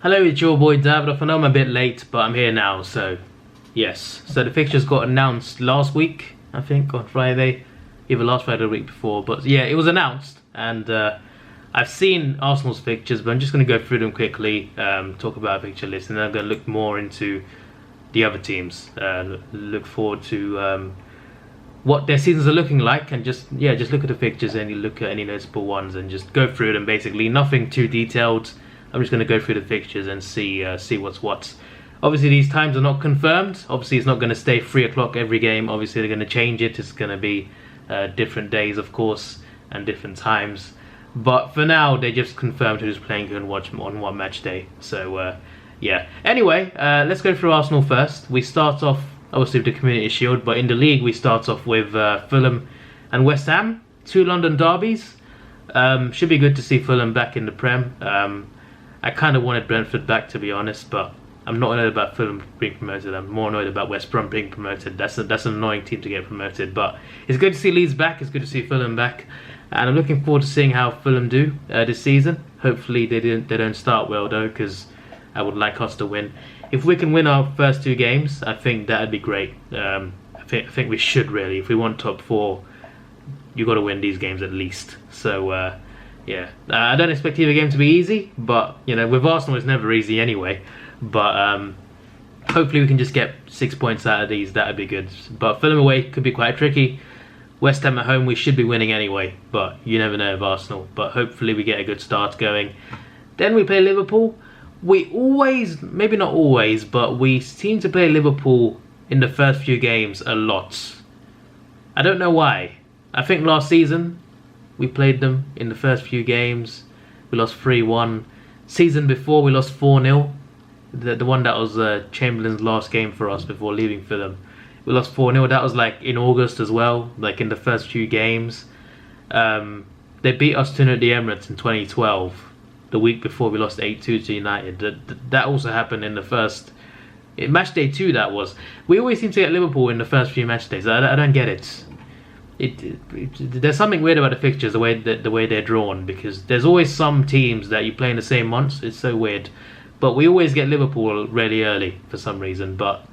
Hello, it's your boy Davidoff. I know I'm a bit late, but I'm here now, so yes. So the fixtures got announced last week, I think, on Friday. Either last Friday or the week before, but yeah, it was announced, and I've seen Arsenal's fixtures, but I'm just going to go through them quickly, talk about a fixture list, and then I'm going to look more into the other teams. Look forward to what their seasons are looking like, and just look at the fixtures and you look at any noticeable ones and just go through them. Basically, nothing too detailed. I'm just going to go through the fixtures and see what's what. Obviously, these times are not confirmed. Obviously, it's not going to stay 3 o'clock every game. Obviously, they're going to change it. It's going to be different days, of course, and different times. But for now, they just confirmed who's playing who and watch on what match day. So, yeah. Anyway, let's go through Arsenal first. We start off, obviously, with the Community Shield. But in the league, we start off with Fulham and West Ham. 2 London derbies. Should be good to see Fulham back in the Prem. I kind of wanted Brentford back, to be honest, but I'm not annoyed about Fulham being promoted. I'm more annoyed about West Brom being promoted. That's an annoying team to get promoted. But it's good to see Leeds back. It's good to see Fulham back, and I'm looking forward to seeing how Fulham do this season. Hopefully they don't start well though, because I would like us to win. If we can win our first 2 games, I think that'd be great. I think we should really. If we want top 4, you got to win these games at least. So. Yeah, I don't expect either game to be easy, but you know, with Arsenal it's never easy anyway. But hopefully we can just get 6 points out of these. That'd be good. But Fulham away could be quite tricky. West Ham at home we should be winning anyway, but you never know with Arsenal. But hopefully we get a good start going. Then we play Liverpool. We always, maybe not always, but we seem to play Liverpool in the first few games a lot. I don't know why. I think last season we played them in the first few games. We lost 3-1. Season before, we lost 4-0. The one that was Chamberlain's last game for us before leaving for them. We lost 4-0. That was like in August as well, like in the first few games. They beat us 2-0 at the Emirates in 2012. The week before, we lost 8-2 to United. That also happened in the first... match day 2, that was. We always seem to get Liverpool in the first few match days. I don't get it. There's something weird about the fixtures, the way they're drawn, because there's always some teams that you play in the same months. It's so weird, but we always get Liverpool really early for some reason. But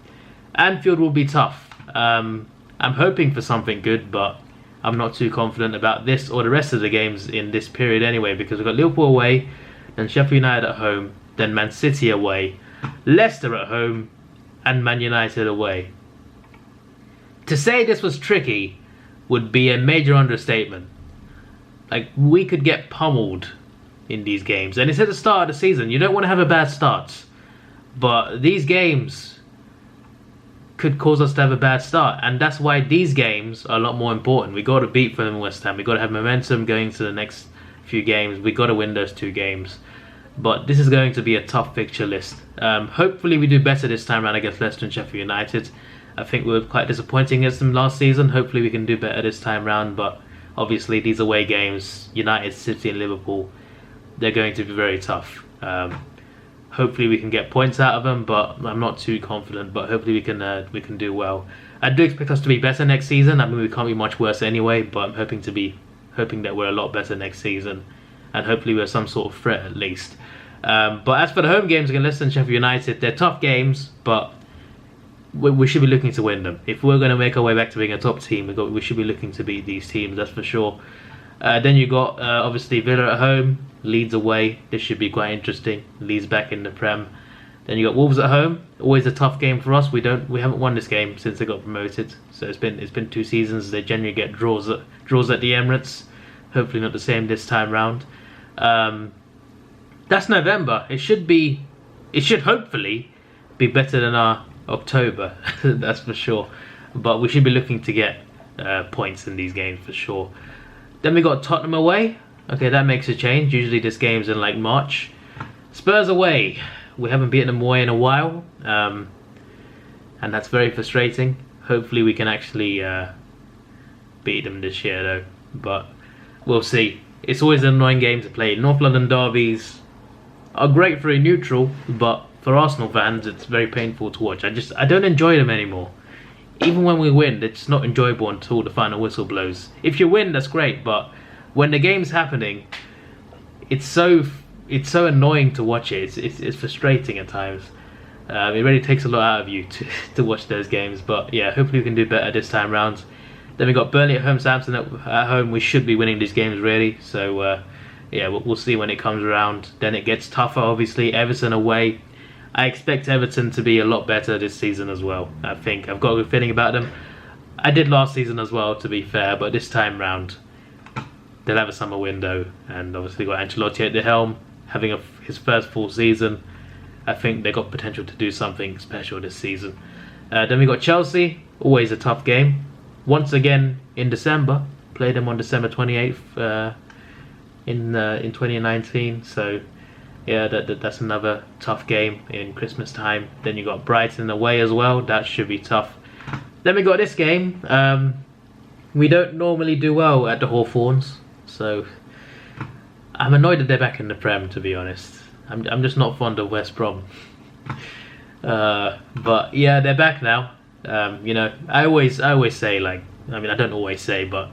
Anfield will be tough. I'm hoping for something good, but I'm not too confident about this or the rest of the games in this period anyway, because we've got Liverpool away, then Sheffield United at home, then Man City away, Leicester at home, and Man United away. To say this was tricky would be a major understatement. Like, we could get pummeled in these games. And it's at the start of the season. You don't want to have a bad start. But these games could cause us to have a bad start. And that's why these games are a lot more important. We got to beat Fulham and West Ham. We got to have momentum going to the next few games. We got to win those 2 games. But this is going to be a tough fixture list. Hopefully we do better this time around against Leicester and Sheffield United. I think we were quite disappointing against them last season. Hopefully we can do better this time round. But obviously these away games, United, City and Liverpool, they're going to be very tough. Hopefully we can get points out of them, but I'm not too confident. But hopefully we can do well. I do expect us to be better next season. I mean, we can't be much worse anyway, but I'm hoping that we're a lot better next season. And hopefully we're some sort of threat at least. But as for the home games against Leicester and Sheffield United, they're tough games, but we should be looking to win them. If we're going to make our way back to being a top team, we should be looking to beat these teams, that's for sure. Then you got obviously Villa at home, Leeds away. This should be quite interesting. Leeds back in the Prem. Then you got Wolves at home. Always a tough game for us. We haven't won this game since they got promoted. So it's been 2 seasons. They generally get draws at the Emirates. Hopefully not the same this time round. That's November. It should hopefully be better than our October, that's for sure. But we should be looking to get points in these games for sure. Then we got Tottenham away. Okay, that makes a change. Usually this game's in like March. Spurs away. We haven't beaten them away in a while, and that's very frustrating. Hopefully we can actually beat them this year though, but we'll see. It's always an annoying game to play. North London derbies are great for a neutral, but for Arsenal fans, it's very painful to watch. I don't enjoy them anymore. Even when we win, it's not enjoyable until the final whistle blows. If you win, that's great, but when the game's happening, it's so it's so annoying to watch it. It's frustrating at times. It really takes a lot out of you to watch those games. But yeah, hopefully we can do better this time round. Then we got Burnley at home, Southampton at home. We should be winning these games really. So yeah, we'll see when it comes around. Then it gets tougher, obviously. Everton away. I expect Everton to be a lot better this season as well. I think I've got a good feeling about them. I did last season as well, to be fair, but this time round they'll have a summer window, and obviously got Ancelotti at the helm, having his first full season. I think they got potential to do something special this season. Then we got Chelsea, always a tough game. Once again in December, played them on December 28th in 2019. So yeah, that's another tough game in Christmas time. Then you got Brighton away as well. That should be tough. Then we got this game. We don't normally do well at the Hawthorns, so I'm annoyed that they're back in the Prem, to be honest. I'm just not fond of West Brom. But yeah, they're back now. You know, I always say, like, I mean, I don't always say, but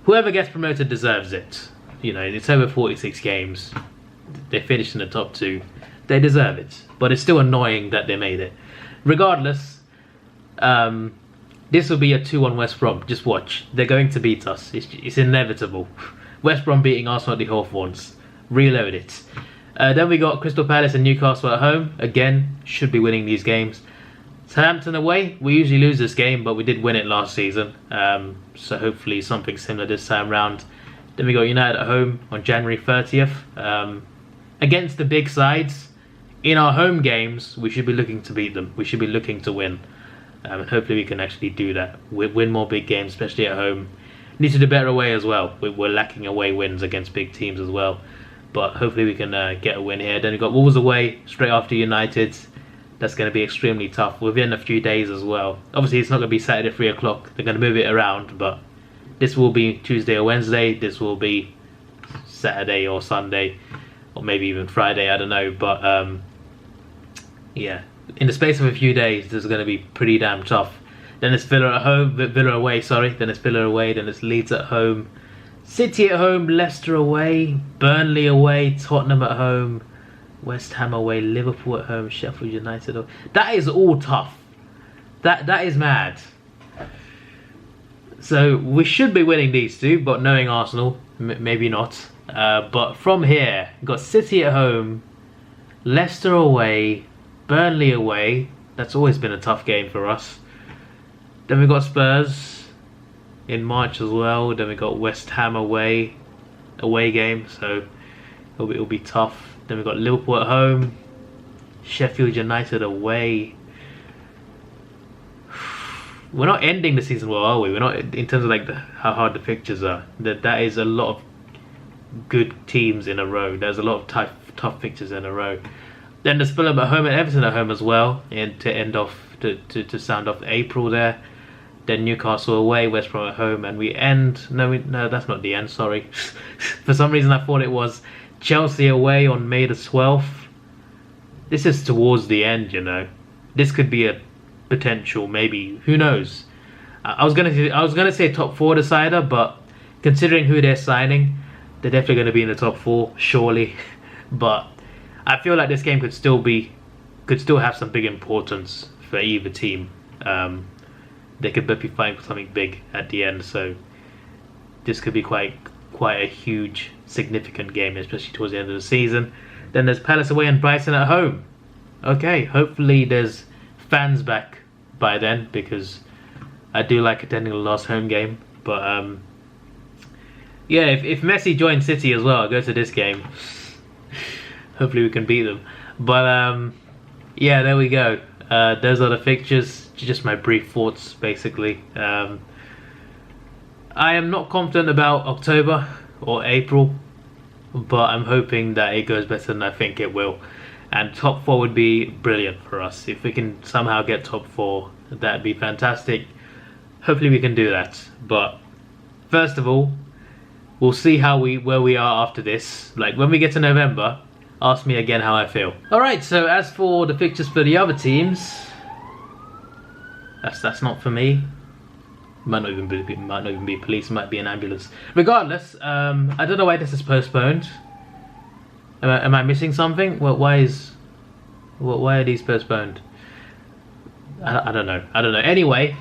whoever gets promoted deserves it. You know, it's over 46 games. They finished in the top 2. They deserve it. But it's still annoying that they made it. Regardless, this will be a 2-1 West Brom. Just watch. They're going to beat us. It's inevitable. West Brom beating Arsenal at the Hawthorns. Reload it. Then we got Crystal Palace and Newcastle at home. Again, should be winning these games. Southampton away. We usually lose this game, but we did win it last season. So hopefully something similar this time round. Then we got United at home on January 30th. Against the big sides, in our home games, we should be looking to beat them. We should be looking to win. And hopefully we can actually do that. Win more big games, especially at home. Need to do better away as well. We're lacking away wins against big teams as well. But hopefully we can get a win here. Then we've got Wolves away, straight after United. That's going to be extremely tough within a few days as well. Obviously it's not going to be Saturday 3 o'clock. They're going to move it around, but this will be Tuesday or Wednesday. This will be Saturday or Sunday, or maybe even Friday, I don't know. But yeah, in the space of a few days, this is going to be pretty damn tough. Then it's Villa away, sorry. Then it's Villa away, then it's Leeds at home. City at home, Leicester away, Burnley away, Tottenham at home, West Ham away, Liverpool at home, Sheffield United away. That is all tough. That is mad. So we should be winning these two, but knowing Arsenal, maybe not. But from here, we've got City at home, Leicester away, Burnley away. That's always been a tough game for us. Then we've got Spurs in March as well. Then we got West Ham away game, so it'll be tough. Then we've got Liverpool at home, Sheffield United away. We're not ending the season well, are we? We're not, in terms of like how hard the fixtures are. That is a lot of good teams in a row. There's a lot of tough fixtures in a row. Then there's Fulham at home and Everton at home as well, and to sound off April there. Then Newcastle away, West Brom at home, and we end. No, that's not the end. Sorry. For some reason, I thought it was Chelsea away on May the 12th. This is towards the end, you know. This could be a potential, maybe. Who knows? I was gonna say top 4 decider, but considering who they're signing, they're definitely going to be in the top 4, surely. But I feel like this game could still have some big importance for either team. They could both be fighting for something big at the end, so this could be quite a huge, significant game, especially towards the end of the season. Then there's Palace away and Brighton at home. Okay, hopefully there's fans back by then, because I do like attending the last home game. But yeah, if Messi joins City as well, I'll go to this game. Hopefully we can beat them. But yeah, there we go. Those are the fixtures. Just my brief thoughts, basically. I am not confident about October or April, but I'm hoping that it goes better than I think it will. And top 4 would be brilliant for us. If we can somehow get top 4, that'd be fantastic. Hopefully we can do that. But first of all, we'll see where we are after this. Like when we get to November, ask me again how I feel. Alright, so as for the fixtures for the other teams, that's not for me. Might not even be police, might be an ambulance. Regardless, I don't know why this is postponed. Am I missing something? Why are these postponed? I don't know. I don't know. Anyway,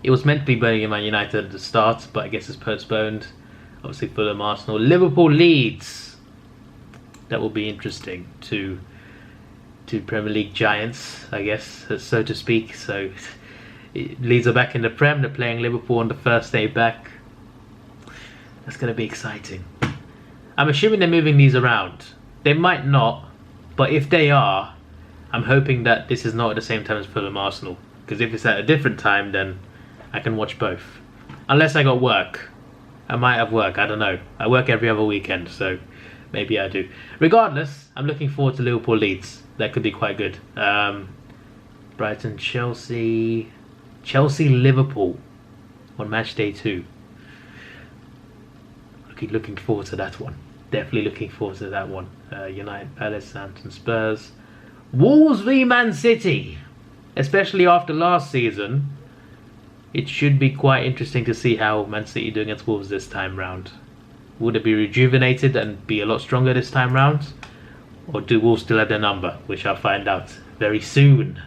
it was meant to be Burnley and Man United at the start, but I guess it's postponed. Obviously, Fulham, Arsenal, Liverpool, Leeds. That will be interesting. Two Premier League giants, I guess, so to speak. So Leeds are back in the Prem. They're playing Liverpool on the first day back. That's going to be exciting. I'm assuming they're moving these around. They might not, but if they are, I'm hoping that this is not at the same time as Fulham Arsenal. Because if it's at a different time, then I can watch both. Unless I got work. I might have work, I don't know. I work every other weekend, so maybe I do. Regardless, I'm looking forward to Liverpool Leeds. That could be quite good. Brighton, Chelsea, Liverpool on match day 2. Looking forward to that one. Definitely looking forward to that one. United, Palace, Southampton, Spurs, Wolves v Man City. Especially after last season, it should be quite interesting to see how Man City do against Wolves this time round. Would it be rejuvenated and be a lot stronger this time round? Or do Wolves still have their number? Which I'll find out very soon.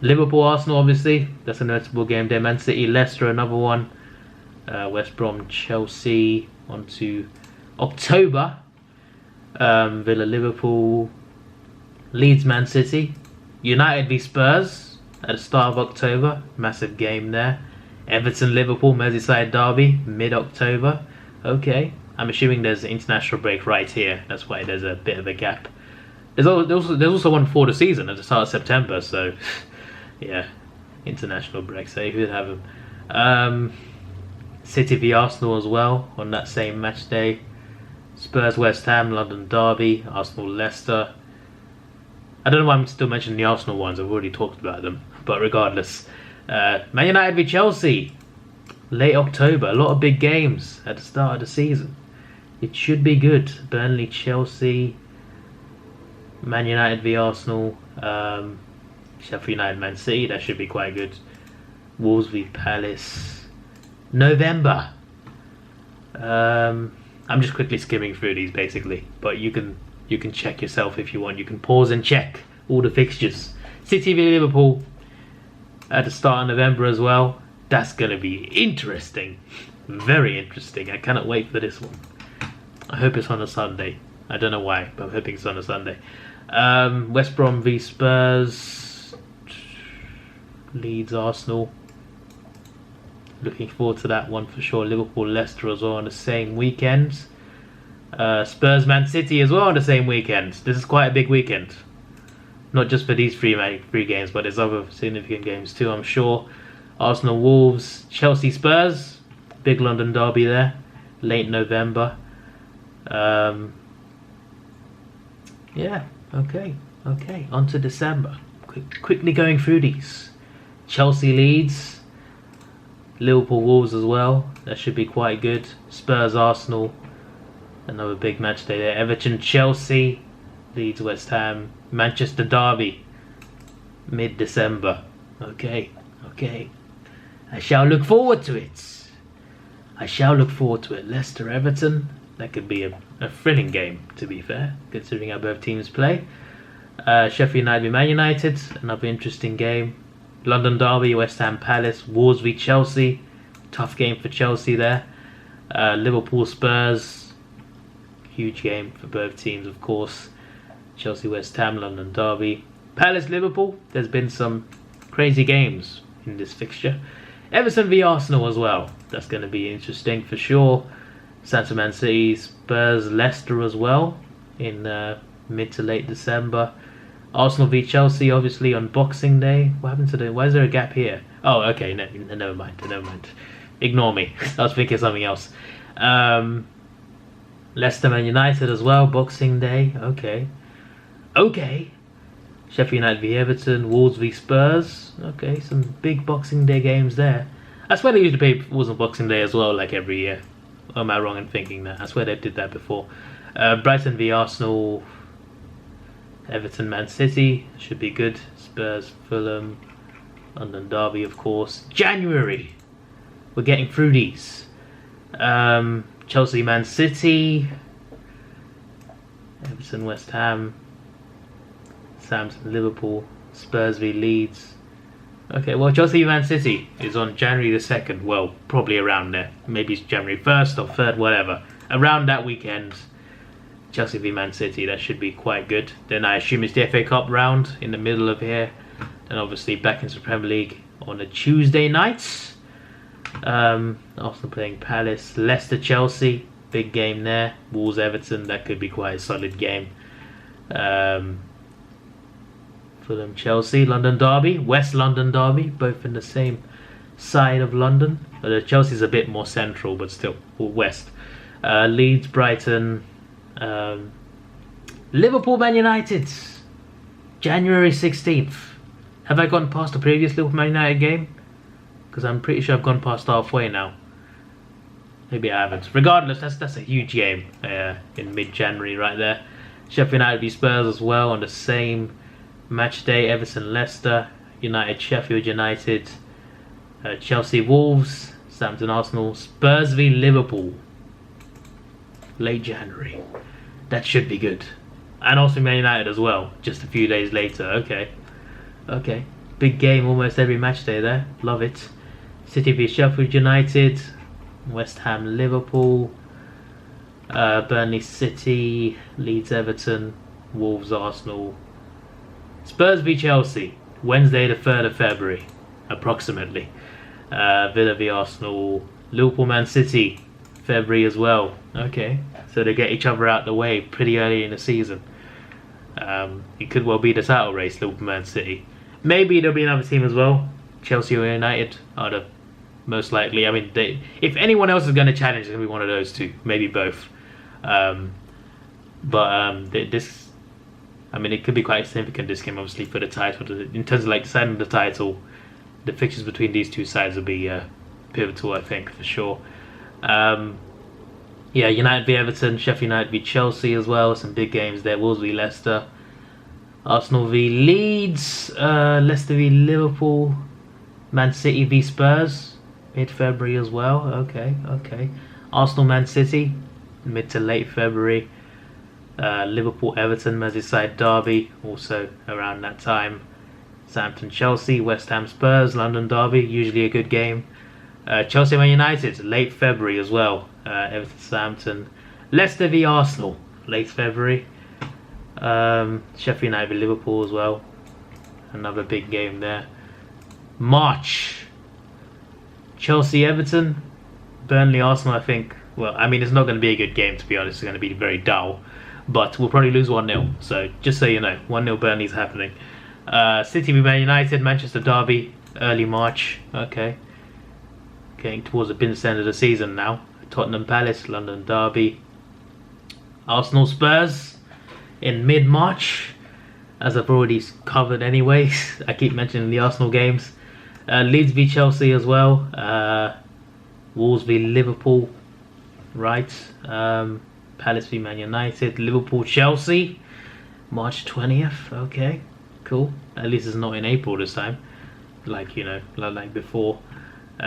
Liverpool, Arsenal, obviously. That's a notable game there. Man City, Leicester, another one. West Brom, Chelsea, on to October. Villa, Liverpool, Leeds, Man City. United v Spurs at the start of October. Massive game there. Everton, Liverpool, Merseyside derby, mid-October. Okay. I'm assuming there's an international break right here. That's why there's a bit of a gap. There's also one for the season at the start of September. So, yeah. International break. So you could have them. City v Arsenal as well on that same match day. Spurs, West Ham, London derby. Arsenal, Leicester. I don't know why I'm still mentioning the Arsenal ones. I've already talked about them. But regardless. Man United v Chelsea. Late October. A lot of big games at the start of the season. It should be good. Burnley, Chelsea. Man United v Arsenal. Sheffield United, Man City. That should be quite good. Wolves v Palace. November. I'm just quickly skimming through these basically, but you can check yourself if you want. You can pause and check all the fixtures. City v Liverpool at the start of November as well. That's gonna be interesting, very interesting. I cannot wait for this one. I hope it's on a Sunday. I don't know why, but I'm hoping it's on a Sunday. West Brom v Spurs, Leeds, Arsenal. Looking forward to that one for sure. Liverpool, Leicester as well on the same weekend. Spurs, Man City as well on the same weekend. This is quite a big weekend. Not just for these three games, but there's other significant games too, I'm sure. Arsenal, Wolves, Chelsea, Spurs. Big London derby there. Late November. Yeah, okay. On to December. Quickly going through these. Chelsea, Leeds. Liverpool, Wolves as well. That should be quite good. Spurs, Arsenal. Another big match day there. Everton, Chelsea. Leeds, West Ham. Manchester derby. Mid-December. Okay. I shall look forward to it. Leicester, Everton. That could be a thrilling game, to be fair, considering how both teams play. Sheffield United v Man United. Another interesting game. London derby, West Ham, Palace. Wolves v Chelsea. Tough game for Chelsea there. Liverpool, Spurs. Huge game for both teams, of course. Chelsea, West Ham, London derby. Palace, Liverpool. There's been some crazy games in this fixture. Everton v Arsenal as well. That's going to be interesting for sure. Southampton, Man City, Spurs, Leicester as well in mid to late December. Arsenal v Chelsea, obviously on Boxing Day. What happened to why is there a gap here? Oh, okay, never mind. Ignore me. I was thinking something else. Leicester, Man United as well, Boxing Day. Okay. Sheffield United v Everton, Wolves v Spurs. Okay, some big Boxing Day games there. I swear they used to play Wolves on Boxing Day as well, like every year. Or am I wrong in thinking that? I swear they did that before. Brighton v Arsenal. Everton, Man City. Should be good. Spurs, Fulham. London derby, of course. January. We're getting through these. Chelsea, Man City. Everton, West Ham, Southampton, Liverpool, Spurs v Leeds. Okay, well, Chelsea Man City is on January the 2nd. Well, probably around there. Maybe it's January 1st or 3rd, whatever. Around that weekend, Chelsea v Man City. That should be quite good. Then I assume it's the FA Cup round in the middle of here. Then obviously back into the Premier League on a Tuesday night. Arsenal playing Palace. Leicester, Chelsea. Big game there. Wolves, Everton. That could be quite a solid game. Fulham, Chelsea, London Derby, West London Derby, both in the same side of London. Chelsea's a bit more central, but still west. Leeds, Brighton, Liverpool, Man United, January 16th. Have I gone past the previous Liverpool Man United game? Because I'm pretty sure I've gone past halfway now. Maybe I haven't. Regardless, that's a huge game in mid-January right there. Sheffield United v Spurs as well on the same match day. Everton, Leicester, United, Sheffield United, Chelsea, Wolves, Southampton, Arsenal, Spurs v Liverpool. Late January. That should be good. And also Man United as well, just a few days later. Okay. Big game almost every match day there. Love it. City v Sheffield United, West Ham, Liverpool, Burnley, City, Leeds, Everton, Wolves, Arsenal, Spurs v Chelsea, Wednesday the 3rd of February, approximately. Villa v Arsenal, Liverpool, Man City, February as well. Okay, so they get each other out the way pretty early in the season. It could well be the title race, Liverpool, Man City. Maybe there'll be another team as well. Chelsea or United are the most likely. I mean, if anyone else is going to challenge, it's going to be one of those two, maybe both. This, I mean, it could be quite significant, this game, obviously, for the title. In terms of like deciding the title, the fixtures between these two sides will be pivotal, I think, for sure. Yeah, United v Everton, Sheffield United v Chelsea as well. Some big games there. Wolves v Leicester, Arsenal v Leeds, Leicester v Liverpool, Man City v Spurs, mid-February as well. Okay. Arsenal, Man City, mid to late February. Liverpool, Everton, Merseyside Derby, also around that time. Southampton, Chelsea, West Ham, Spurs, London Derby, usually a good game. Chelsea, Man United, late February as well. Everton, Southampton. Leicester v Arsenal, late February. Sheffield United v Liverpool as well. Another big game there. March. Chelsea, Everton, Burnley, Arsenal, I think. Well, I mean, it's not going to be a good game, to be honest. It's going to be very dull. But we'll probably lose 1-0. So, just so you know, 1-0 Burnley's happening. City v Man United, Manchester Derby, early March. Okay. Getting towards the business end of the season now. Tottenham Palace, London Derby. Arsenal Spurs in mid-March, as I've already covered anyways. I keep mentioning the Arsenal games. Leeds v Chelsea as well. Wolves v Liverpool. Right. Palace v Man United. Liverpool Chelsea, March 20th. Okay, cool. At least it's not in April this time, like before.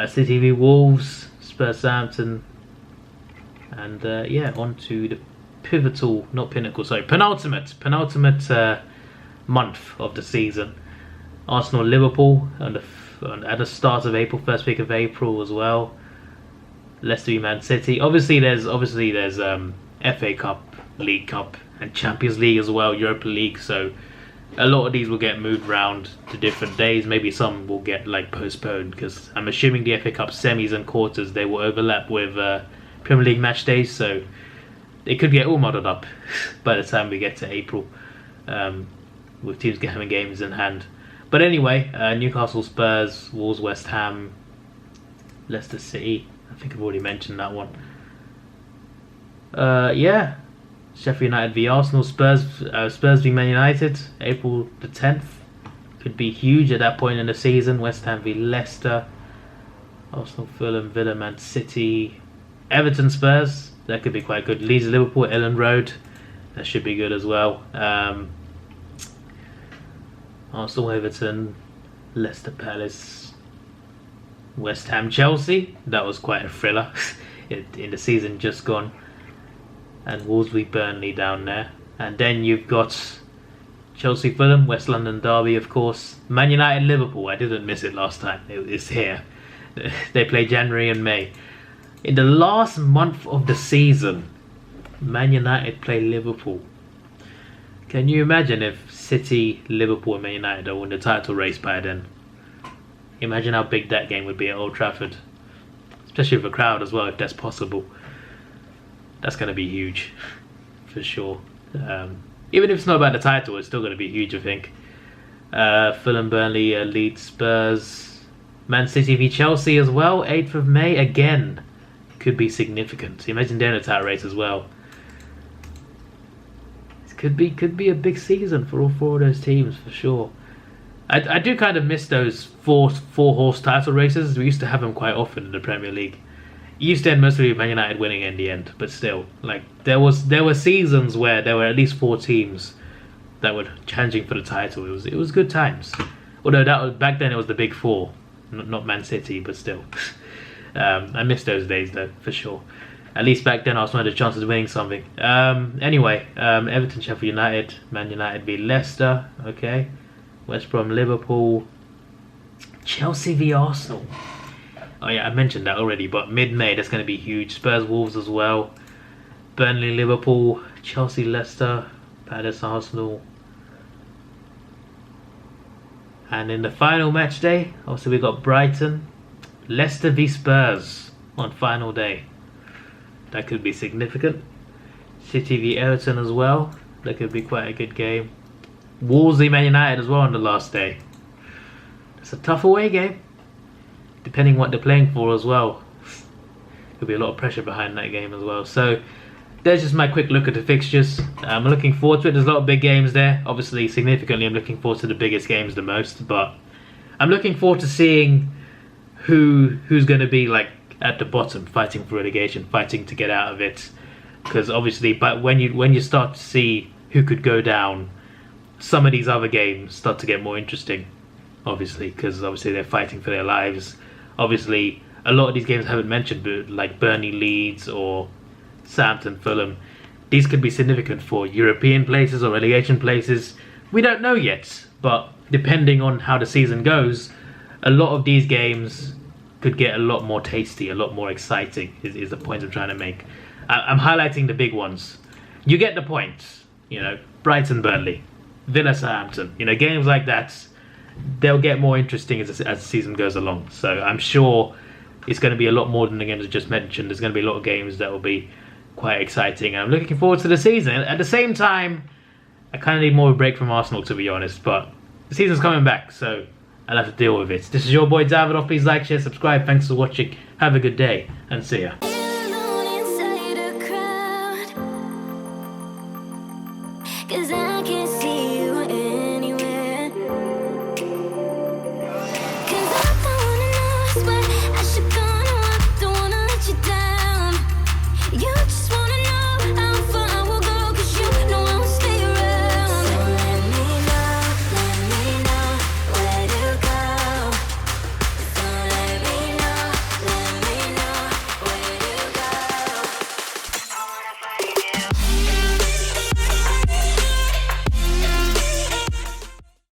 City v Wolves, Spurs, Southampton, and on to the penultimate month of the season. Arsenal, Liverpool, at the start of April, first week of April as well. Leicester v Man City. Obviously there's FA Cup, League Cup, and Champions League as well, Europa League. So a lot of these will get moved around to different days. Maybe some will get postponed, because I'm assuming the FA Cup semis and quarters, they will overlap with Premier League match days. So it could get all muddled up by the time we get to April, with teams having games in hand. But anyway, Newcastle, Spurs, Wolves, West Ham, Leicester City. I think I've already mentioned that one. Sheffield United v Arsenal, Spurs v Man United, April the 10th. Could be huge at that point in the season. West Ham v Leicester, Arsenal, Fulham, Villa, Man City, Everton, Spurs. That could be quite good. Leeds, Liverpool, Ellen Road. That should be good as well. Arsenal, Everton, Leicester, Palace, West Ham, Chelsea. That was quite a thriller in the season just gone. And Wolves v Burnley down there. And then you've got Chelsea, Fulham, West London derby, of course. Man United, Liverpool. I didn't miss it last time. It's here. They play January and May. In the last month of the season, Man United play Liverpool. Can you imagine if City, Liverpool and Man United are in the title race by then? Imagine how big that game would be at Old Trafford. Especially with a crowd as well, if that's possible. That's going to be huge, for sure. Even if it's not about the title, it's still going to be huge, I think. Fulham, Burnley, Leeds, Spurs, Man City v Chelsea as well. 8th of May, again, could be significant. Imagine they're in the title race as well. It could be a big season for all 4 of those teams, for sure. I do kind of miss those four horse title races. We used to have them quite often in the Premier League. It used to end mostly with Man United winning in the end, but still, like there were seasons where there were at least 4 teams that were challenging for the title. It was good times. Although back then it was the big 4, not Man City, but still. I miss those days though, for sure. At least back then I was one of the chances of winning something. Anyway, Everton, Sheffield United, Man United v Leicester. Okay. West Brom, Liverpool, Chelsea v Arsenal. Oh yeah, I mentioned that already, but mid-May, that's going to be huge. Spurs, Wolves as well. Burnley, Liverpool, Chelsea, Leicester, Palace, Arsenal. And in the final match day, also we got Brighton, Leicester v Spurs on final day. That could be significant. City v Everton as well. That could be quite a good game. Wolves v Man United as well on the last day. It's a tough away game, depending what they're playing for as well. There'll be a lot of pressure behind that game as well. So there's just my quick look at the fixtures. I'm looking forward to it. There's a lot of big games there. Obviously, significantly, I'm looking forward to the biggest games the most. But I'm looking forward to seeing who's going to be like at the bottom, fighting for relegation, fighting to get out of it. Because obviously, but when you start to see who could go down, some of these other games start to get more interesting, obviously, because obviously they're fighting for their lives. Obviously, a lot of these games I haven't mentioned, but like Burnley, Leeds, or Southampton, Fulham, these could be significant for European places or relegation places. We don't know yet, but depending on how the season goes, a lot of these games could get a lot more tasty, a lot more exciting, is the point I'm trying to make. I'm highlighting the big ones. You get the point, you know, Brighton, Burnley, Villa, Southampton, you know, games like that, they'll get more interesting as the season goes along. So I'm sure it's going to be a lot more than the games I just mentioned. There's going to be a lot of games that will be quite exciting, and I'm looking forward to the season. At the same time, I kind of need more of a break from Arsenal, to be honest, but the season's coming back, so I'll have to deal with it. This is your boy Davidoff. Please like, share, subscribe. Thanks for watching. Have a good day, and see ya.